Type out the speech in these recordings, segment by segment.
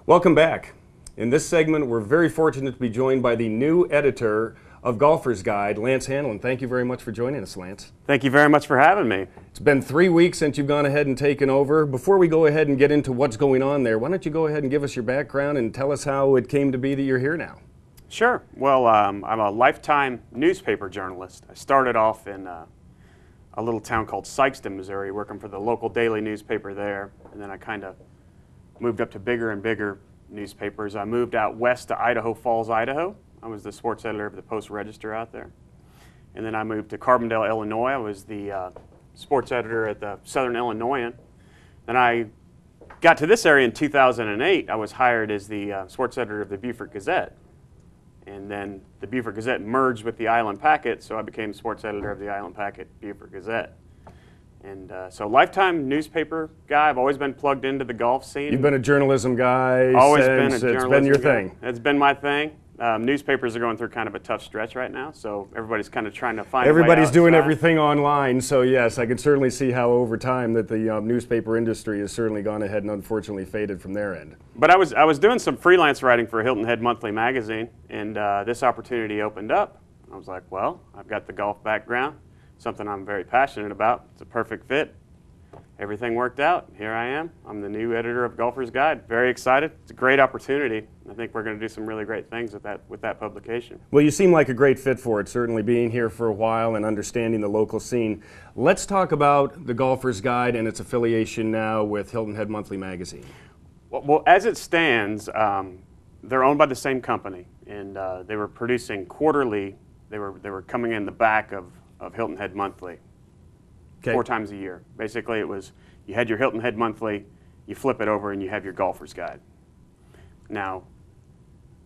Welcome back. In this segment, we're very fortunate to be joined by the new editor of Golfer's Guide, Lance Hanlin. Thank you very much for joining us, Lance. Thank you very much for having me. It's been 3 weeks since you've gone ahead and taken over. Before we go ahead and get into what's going on there, why don't you go ahead and give us your background and tell us how it came to be that you're here now? Sure. Well, I'm a lifetime newspaper journalist. I started off in a little town called Sykeston, Missouri, working for the local daily newspaper there, and then I kind of moved up to bigger and bigger newspapers. I moved out west to Idaho Falls, Idaho. I was the sports editor of the Post-Register out there. And then I moved to Carbondale, Illinois. I was the sports editor at the Southern Illinoisan. Then I got to this area in 2008. I was hired as the sports editor of the Beaufort Gazette. And then the Beaufort Gazette merged with the Island Packet, so I became sports editor of the Island Packet Beaufort Gazette. And so lifetime newspaper guy. I've always been plugged into the golf scene. You've been a journalism guy always since been a it's been your guy. thing. It's been my thing. Newspapers are going through kind of a tough stretch right now, so everybody's kind of trying to find Everybody's a way doing outside. everything online, so yes, I can certainly see how over time that the newspaper industry has certainly gone ahead and unfortunately faded from their end. But I was doing some freelance writing for Hilton Head Monthly magazine, and this opportunity opened up. I was like, well, I've got the golf background, something I'm very passionate about. It's a perfect fit. Everything worked out. Here I am. I'm the new editor of Golfer's Guide. Very excited. It's a great opportunity. I think we're going to do some really great things with that publication. Well, you seem like a great fit for it, certainly being here for a while and understanding the local scene. Let's talk about the Golfer's Guide and its affiliation now with Hilton Head Monthly magazine. Well, as it stands, they're owned by the same company, and they were producing quarterly. They were coming in the back of Hilton Head Monthly. Okay. 4 times a year. Basically, it was you had your Hilton Head Monthly, you flip it over, and you have your Golfer's Guide. Now,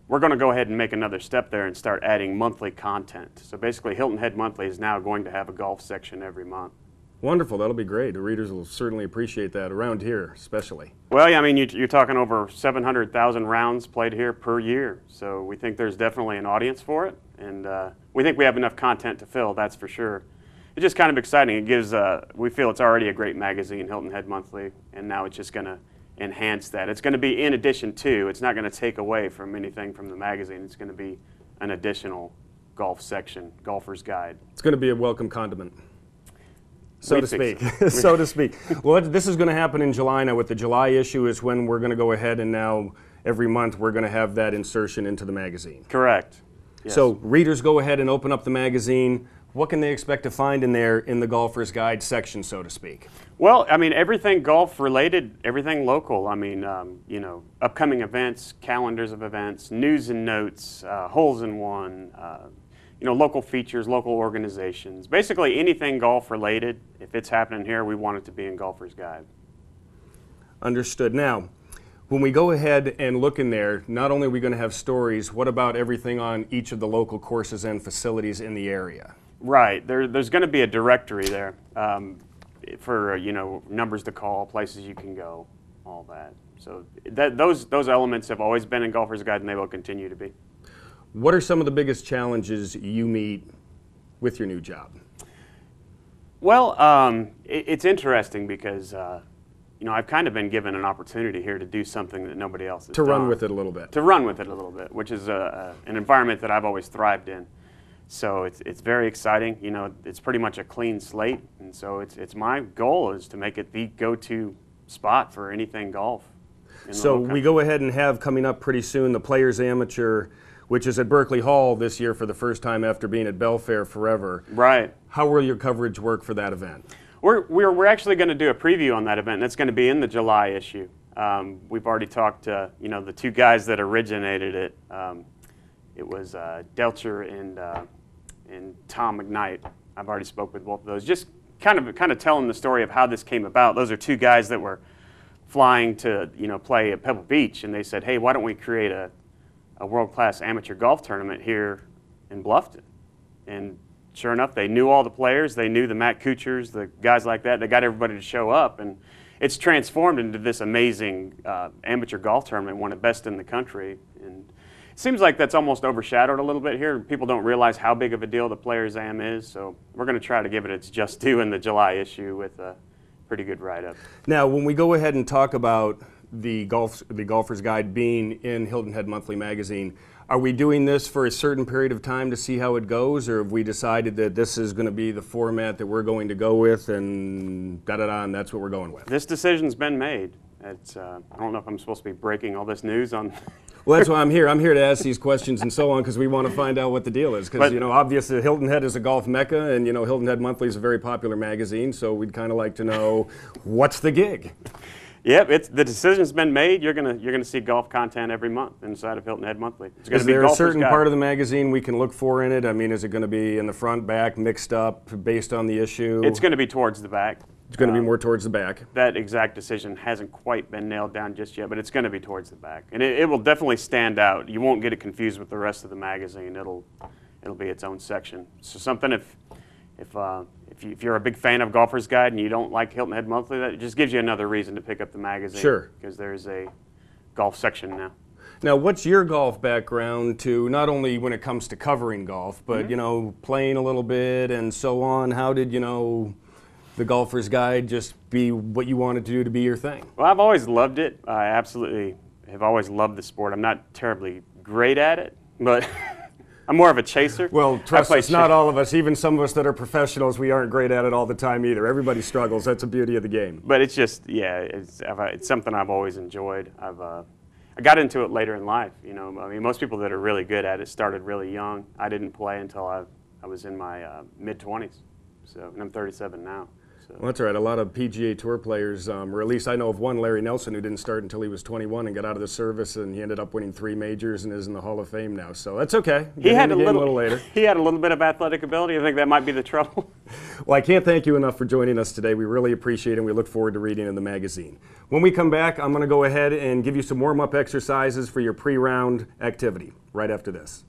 we're going to go ahead and make another step there and start adding monthly content. So basically, Hilton Head Monthly is now going to have a golf section every month. Wonderful. That'll be great. The readers will certainly appreciate that, around here especially. Well, yeah, I mean, you're talking over 700,000 rounds played here per year. So we think there's definitely an audience for it, and we think we have enough content to fill, that's for sure. It's just kind of exciting. It gives, we feel it's already a great magazine, Hilton Head Monthly, and now it's just going to enhance that. It's going to be in addition to, it's not going to take away from anything from the magazine. It's going to be an additional golf section, Golfer's Guide. It's going to be a welcome condiment, so to speak. So to speak. Well, this is going to happen in July now. With the July issue is when we're going to go ahead and now every month we're going to have that insertion into the magazine. Correct. Yes. So readers go ahead and open up the magazine. What can they expect to find in there in the Golfer's Guide section, so to speak? Well, I mean, everything golf related, everything local. I mean, you know, upcoming events, calendars of events, news and notes, holes in one, you know, local features, local organizations. Basically anything golf related, if it's happening here, we want it to be in Golfer's Guide. Understood. Now, when we go ahead and look in there, not only are we going to have stories, what about everything on each of the local courses and facilities in the area? Right. There's going to be a directory there for, you know, numbers to call, places you can go, all that. So those elements have always been in Golfer's Guide, and they will continue to be. What are some of the biggest challenges you meet with your new job? Well, it's interesting because, you know, I've kind of been given an opportunity here to do something that nobody else has done. To run with it a little bit. To run with it a little bit, which is an environment that I've always thrived in. So it's very exciting. You know, it's pretty much a clean slate, and so it's my goal is to make it the go-to spot for anything golf. So we go ahead and have coming up pretty soon the Players Amateur, which is at Berkeley Hall this year for the first time after being at Belfair forever. Right. How will your coverage work for that event? We're actually going to do a preview on that event, and it's going to be in the July issue. We've already talked to, you know, the 2 guys that originated it. It was Delcher and Tom McKnight. I've already spoke with both of those. Just kind of telling the story of how this came about. Those are 2 guys that were flying to, you know, play at Pebble Beach, and they said, hey, why don't we create a world-class amateur golf tournament here in Bluffton? And sure enough, they knew all the players. They knew the Matt Kuchars, the guys like that. They got everybody to show up, and it's transformed into this amazing amateur golf tournament, one of the best in the country. And it seems like that's almost overshadowed a little bit here. People don't realize how big of a deal the Players Am is, so we're going to try to give it its just due in the July issue with a pretty good write-up. Now, when we go ahead and talk about the Golfer's Guide being in Hilton Head Monthly magazine. Are we doing this for a certain period of time to see how it goes, or have we decided that this is going to be the format that we're going to go with, and da-da-da, and that's what we're going with? This decision's been made. It's, I don't know if I'm supposed to be breaking all this news on... Well, that's why I'm here. I'm here to ask these questions and so on, because we want to find out what the deal is. Because, you know, obviously Hilton Head is a golf mecca, and, you know, Hilton Head Monthly is a very popular magazine, so we'd kind of like to know what's the gig. Yep, the decision's been made. You're gonna see golf content every month inside of Hilton Head Monthly. It's gonna is be there a certain Guide. part of the magazine we can look for in it? I mean, is it going to be in the front, back, mixed up based on the issue? It's going to be towards the back. It's going to be more towards the back. That exact decision hasn't quite been nailed down just yet, but it's going to be towards the back, and it will definitely stand out. You won't get it confused with the rest of the magazine. It'll be its own section. So something if you're a big fan of Golfer's Guide and you don't like Hilton Head Monthly, that just gives you another reason to pick up the magazine. Sure. Because there's a golf section now. Now, what's your golf background to not only when it comes to covering golf, but, you know, playing a little bit and so on? How did, you know, the Golfer's Guide just be what you wanted to do to be your thing? Well, I've always loved it. I absolutely have always loved the sport. I'm not terribly great at it, but I'm more of a chaser. Well, trust us, not all of us, even some of us that are professionals, we aren't great at it all the time either. Everybody struggles. That's the beauty of the game. But it's just, yeah, it's something I've always enjoyed. I got into it later in life. You know, I mean, most people that are really good at it started really young. I didn't play until I was in my mid-20s, and I'm 37 now. So. Well, that's all right. A lot of PGA Tour players, or at least I know of one, Larry Nelson, who didn't start until he was 21 and got out of the service, and he ended up winning 3 majors and is in the Hall of Fame now. So that's okay. He had a little later. He had a little bit of athletic ability. I think that might be the trouble. Well, I can't thank you enough for joining us today. We really appreciate it, and we look forward to reading in the magazine. When we come back, I'm going to go ahead and give you some warm-up exercises for your pre-round activity right after this.